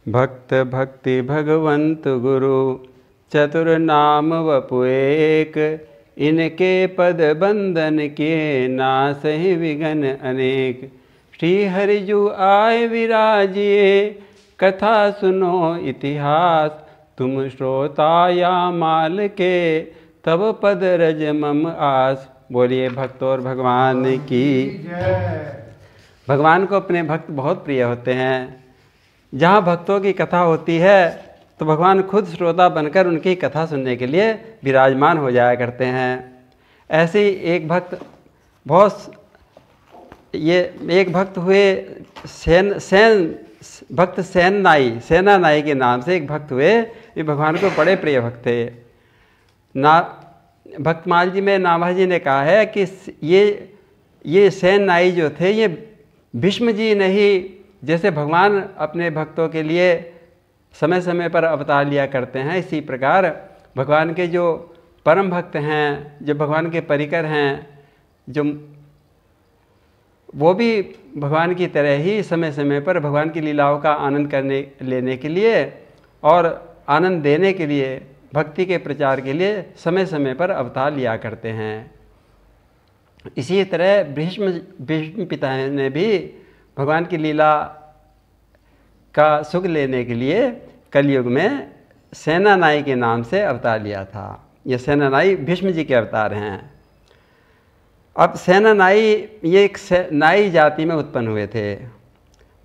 भक्त भक्ति भगवंत गुरु चतुर नाम वपु एक, इनके पद बंधन किए नासहि विघन अनेक। श्री हरिजु आए विराजिए कथा सुनो इतिहास, तुम श्रोता या माल के तब पद रज मम आस। बोलिए भक्त और भगवान की। भगवान को अपने भक्त बहुत प्रिय होते हैं। जहाँ भक्तों की कथा होती है तो भगवान खुद श्रोता बनकर उनकी कथा सुनने के लिए विराजमान हो जाया करते हैं। ऐसे ही एक भक्त हुए भक्त सेना नाई के नाम से एक भक्त हुए। ये भगवान को बड़े प्रिय भक्त थे। भक्तमाल जी में नाभा जी ने कहा है कि ये सेन नाई जो थे ये भीष्म जी नहीं, जैसे भगवान अपने भक्तों के लिए समय समय पर अवतार लिया करते हैं, इसी प्रकार भगवान के जो परम भक्त हैं, जो भगवान के परिकर हैं, जो वो भी भगवान की तरह ही समय समय पर भगवान की लीलाओं का आनंद लेने के लिए और आनंद देने के लिए, भक्ति के प्रचार के लिए समय समय पर अवतार लिया करते हैं। इसी तरह भीष्म पिता ने भी भगवान की लीला का सुख लेने के लिए कलयुग में सेना नाई के नाम से अवतार लिया था। ये सेना नाई भीष्म जी के अवतार हैं। अब सेना नाई ये एक नाई जाति में उत्पन्न हुए थे।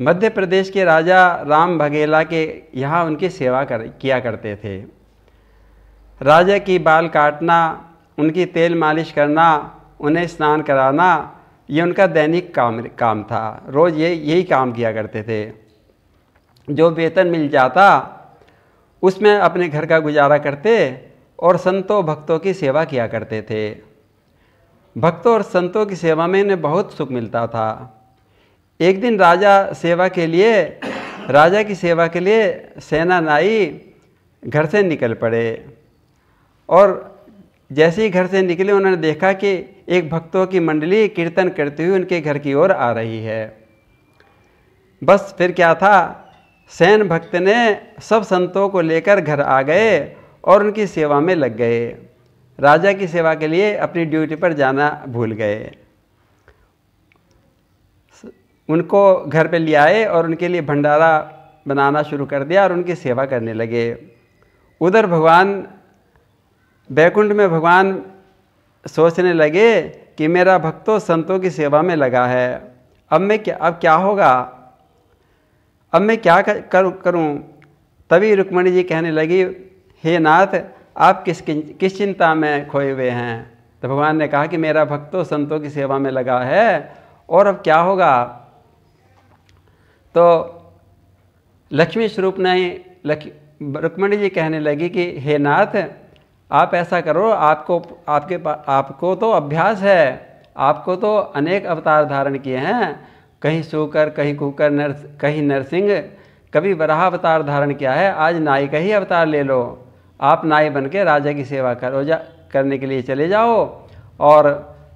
मध्य प्रदेश के राजा राम भगेला के यहाँ उनकी सेवा किया करते थे। राजा की बाल काटना, उनकी तेल मालिश करना, उन्हें स्नान कराना, ये उनका दैनिक काम था। रोज़ यही काम किया करते थे। जो वेतन मिल जाता उसमें अपने घर का गुजारा करते और संतों भक्तों की सेवा किया करते थे। भक्तों और संतों की सेवा में इन्हें बहुत सुख मिलता था। एक दिन राजा की सेवा के लिए सेना नाई घर से निकल पड़े और जैसे ही घर से निकले उन्होंने देखा कि एक भक्तों की मंडली कीर्तन करते हुए उनके घर की ओर आ रही है। बस फिर क्या था, सेन भक्त ने सब संतों को लेकर घर आ गए और उनकी सेवा में लग गए। राजा की सेवा के लिए अपनी ड्यूटी पर जाना भूल गए। उनको घर पे ले आए और उनके लिए भंडारा बनाना शुरू कर दिया और उनकी सेवा करने लगे। उधर बैकुंठ में भगवान सोचने लगे कि मेरा भक्तों संतों की सेवा में लगा है, अब क्या होगा, अब मैं क्या करूं। तभी रुक्मणी जी कहने लगी, हे नाथ, आप किस चिंता में खोए हुए हैं। तो भगवान ने कहा कि मेरा भक्तों संतों की सेवा में लगा है और अब क्या होगा। तो लक्ष्मी स्वरूप ने रुक्मणी जी कहने लगी कि हे नाथ, आप ऐसा करो, आपको तो अभ्यास है, आपको तो अनेक अवतार धारण किए हैं, कहीं सूकर, कहीं कुकर, कहीं नरसिंह, कभी वराह अवतार धारण किया है, आज नाई का ही अवतार ले लो। आप नाई बन के राजा की सेवा करने के लिए चले जाओ और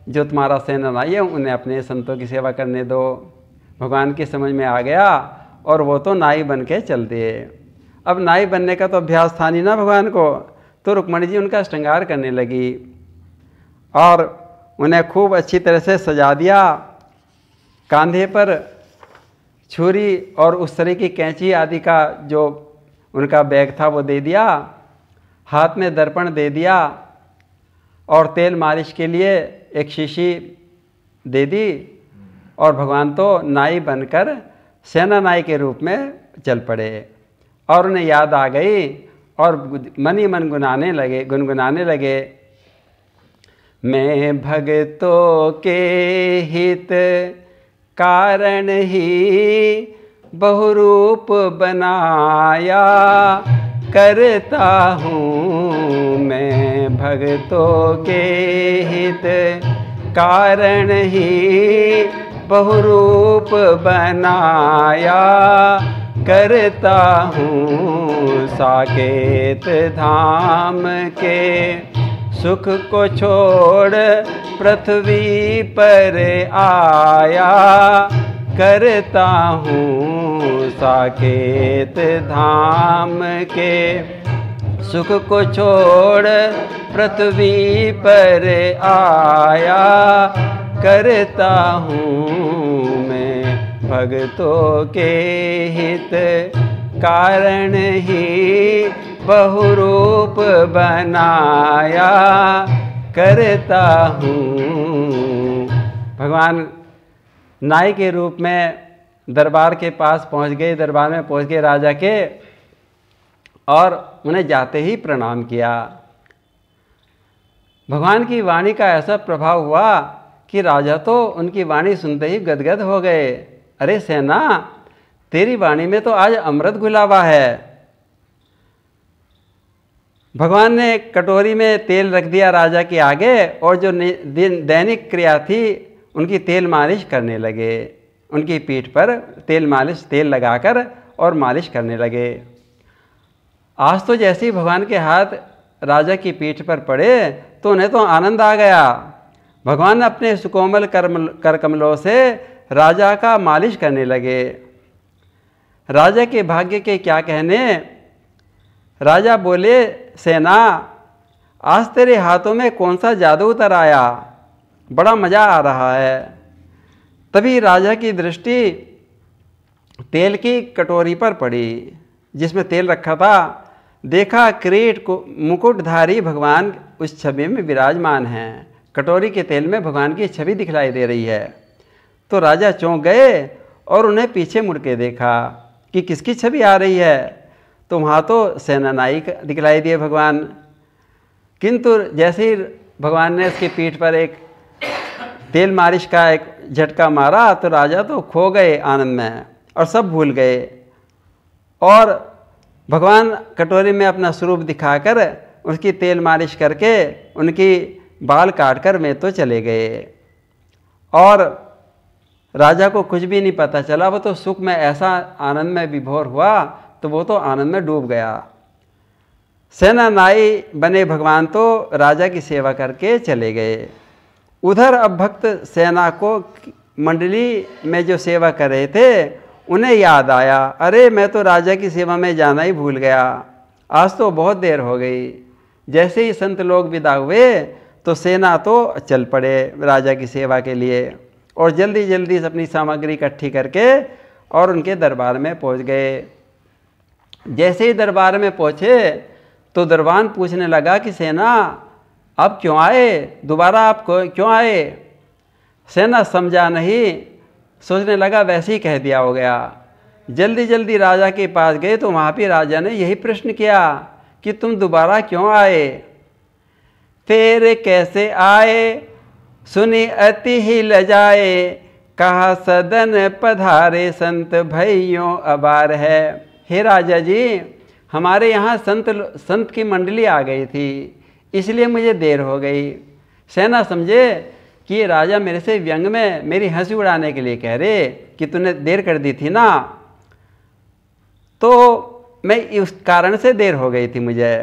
जो तुम्हारा सेना नाई है उन्हें अपने संतों की सेवा करने दो। भगवान की समझ में आ गया और वो तो नाई बन के चल दिए। अब नाई बनने का तो अभ्यास था नहीं ना भगवान को, तो रुक्मणी जी उनका श्रृंगार करने लगी और उन्हें खूब अच्छी तरह से सजा दिया। कांधे पर छुरी और उस तरह की कैंची आदि का जो उनका बैग था वो दे दिया, हाथ में दर्पण दे दिया और तेल मालिश के लिए एक शीशी दे दी और भगवान तो नाई बनकर सेना नाई के रूप में चल पड़े। और उन्हें याद आ गई और मन ही मन गुनगुनाने लगे, मैं भक्तों के हित कारण ही बहुरूप बनाया करता हूँ। मैं भक्तों के हित कारण ही बहुरूप बनाया करता हूँ। साकेत धाम के सुख को छोड़ पृथ्वी पर आया करता हूँ। साकेत धाम के, सुख को छोड़ पृथ्वी पर आया, करता हूँ मैं भक्तों के हित, कारण ही बहुरूप बनाया, करता हूँ। भगवान नाई के रूप में दरबार के पास पहुँच गए, दरबार में पहुँच गए राजा के, और उन्हें जाते ही प्रणाम किया। भगवान की वाणी का ऐसा प्रभाव हुआ कि राजा तो उनकी वाणी सुनते ही गदगद हो गए। अरे सेना, तेरी वाणी में तो आज अमृत घुला हुआ है। भगवान ने कटोरी में तेल रख दिया राजा के आगे, और जो दैनिक क्रिया थी उनकी तेल मालिश करने लगे। उनकी पीठ पर तेल लगाकर और मालिश करने लगे। आज तो जैसे ही भगवान के हाथ राजा की पीठ पर पड़े तो उन्हें तो आनंद आ गया। भगवान अपने सुकोमल कर कमलों से राजा का मालिश करने लगे। राजा के भाग्य के क्या कहने। राजा बोले, सेना, आज तेरे हाथों में कौन सा जादू उतर आया, बड़ा मज़ा आ रहा है। तभी राजा की दृष्टि तेल की कटोरी पर पड़ी जिसमें तेल रखा था। देखा किरीट को मुकुटधारी भगवान उस छवि में विराजमान हैं। कटोरी के तेल में भगवान की छवि दिखलाई दे रही है। तो राजा चौंक गए और उन्हें पीछे मुड़ के देखा कि किसकी छवि आ रही है। तो वहाँ तो सेनानायक दिखलाई दिए भगवान। किंतु जैसे ही भगवान ने उसकी पीठ पर एक तेल मालिश का एक झटका मारा तो राजा तो खो गए आनंद में और सब भूल गए। और भगवान कटोरी में अपना स्वरूप दिखाकर उसकी तेल मालिश करके उनकी बाल काटकर में तो चले गए। और राजा को कुछ भी नहीं पता चला। वो तो सुख में ऐसा आनंद में विभोर हुआ तो वो तो आनंद में डूब गया। सेनानाई बने भगवान तो राजा की सेवा करके चले गए। उधर अब भक्त सेना को मंडली में जो सेवा कर रहे थे उन्हें याद आया, अरे मैं तो राजा की सेवा में जाना ही भूल गया, आज तो बहुत देर हो गई। जैसे ही संत लोग विदा हुए तो सेना तो चल पड़े राजा की सेवा के लिए और जल्दी जल्दी अपनी सामग्री इकट्ठी करके और उनके दरबार में पहुंच गए। जैसे ही दरबार में पहुंचे तो दरबान पूछने लगा कि सेना अब क्यों आए, दोबारा आप क्यों आए। सेना समझा नहीं, सोचने लगा वैसे ही कह दिया हो गया। जल्दी जल्दी राजा के पास गए तो वहाँ पे राजा ने यही प्रश्न किया कि तुम दोबारा क्यों आए। फिर कैसे आए सुनी अति ही लजाए, कहा सदन पधारे संत भइयों अबार है। हे राजा जी, हमारे यहाँ संत की मंडली आ गई थी इसलिए मुझे देर हो गई। सेना समझे कि ये राजा मेरे से व्यंग में मेरी हंसी उड़ाने के लिए कह रहे कि तूने देर कर दी थी ना, तो मैं उस कारण से देर हो गई थी मुझे।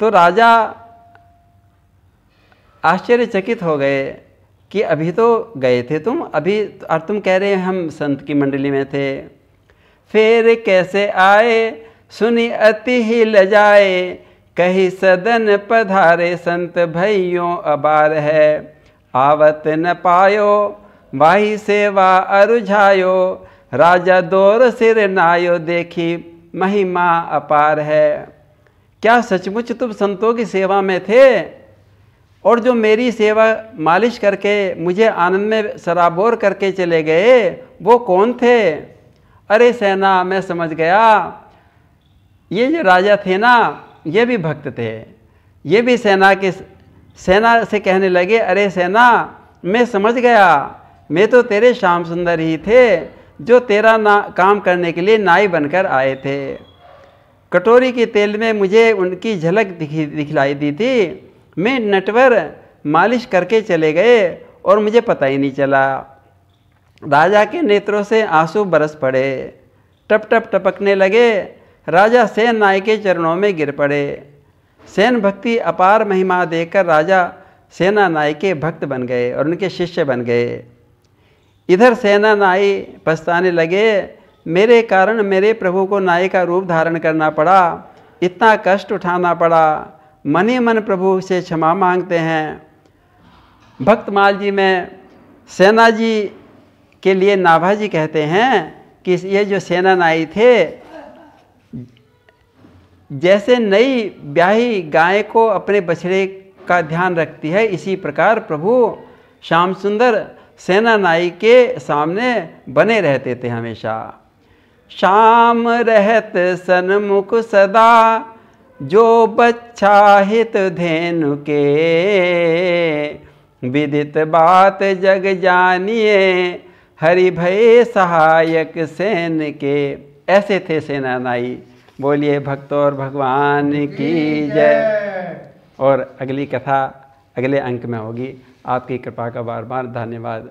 तो राजा आश्चर्यचकित हो गए कि अभी तो गए थे तुम, अभी और तुम कह रहे हम संत की मंडली में थे। फिर कैसे आए सुनी अति ही लजाए, कही सदन पधारे संत भइयों अबार है। आवत न पायो वाही सेवा अरुझायो, राजा दौर सिर नायो देखी महिमा अपार है। क्या सचमुच तुम संतों की सेवा में थे और जो मेरी सेवा मालिश करके मुझे आनंद में सराबोर करके चले गए वो कौन थे। अरे सेना, मैं समझ गया, ये जो राजा थे ना ये भी भक्त थे। ये भी सेना से कहने लगे, अरे सेना, मैं समझ गया, मैं तो तेरे श्याम सुंदर ही थे जो तेरा काम करने के लिए नाई बनकर आए थे। कटोरी के तेल में मुझे उनकी झलक दिखलाई दी थी, मैं नटवर मालिश करके चले गए और मुझे पता ही नहीं चला। राजा के नेत्रों से आंसू बरस पड़े, टप टप टपकने लगे। राजा सेन नाई के चरणों में गिर पड़े। सेन भक्ति अपार महिमा देखकर राजा सेना नाई के भक्त बन गए और उनके शिष्य बन गए। इधर सेना नाई पछताने लगे मेरे कारण मेरे प्रभु को नाई का रूप धारण करना पड़ा, इतना कष्ट उठाना पड़ा। मन ही मन प्रभु से क्षमा मांगते हैं। भक्तमाल जी में सेना जी के लिए नाभाजी कहते हैं कि ये जो सेना नाई थे, जैसे नई ब्याही गाय को अपने बछड़े का ध्यान रखती है, इसी प्रकार प्रभु श्याम सुंदर सेना नाई के सामने बने रहते थे हमेशा। श्याम रहत सन्मुख सदा, जो बच्छा हित धेनु के, विदित बात जग जानिए, हरि भय सहायक सेन के। ऐसे थे सेना नाई। बोलिए भक्तों और भगवान की जय। और अगली कथा अगले अंक में होगी। आपकी कृपा का बार बार धन्यवाद।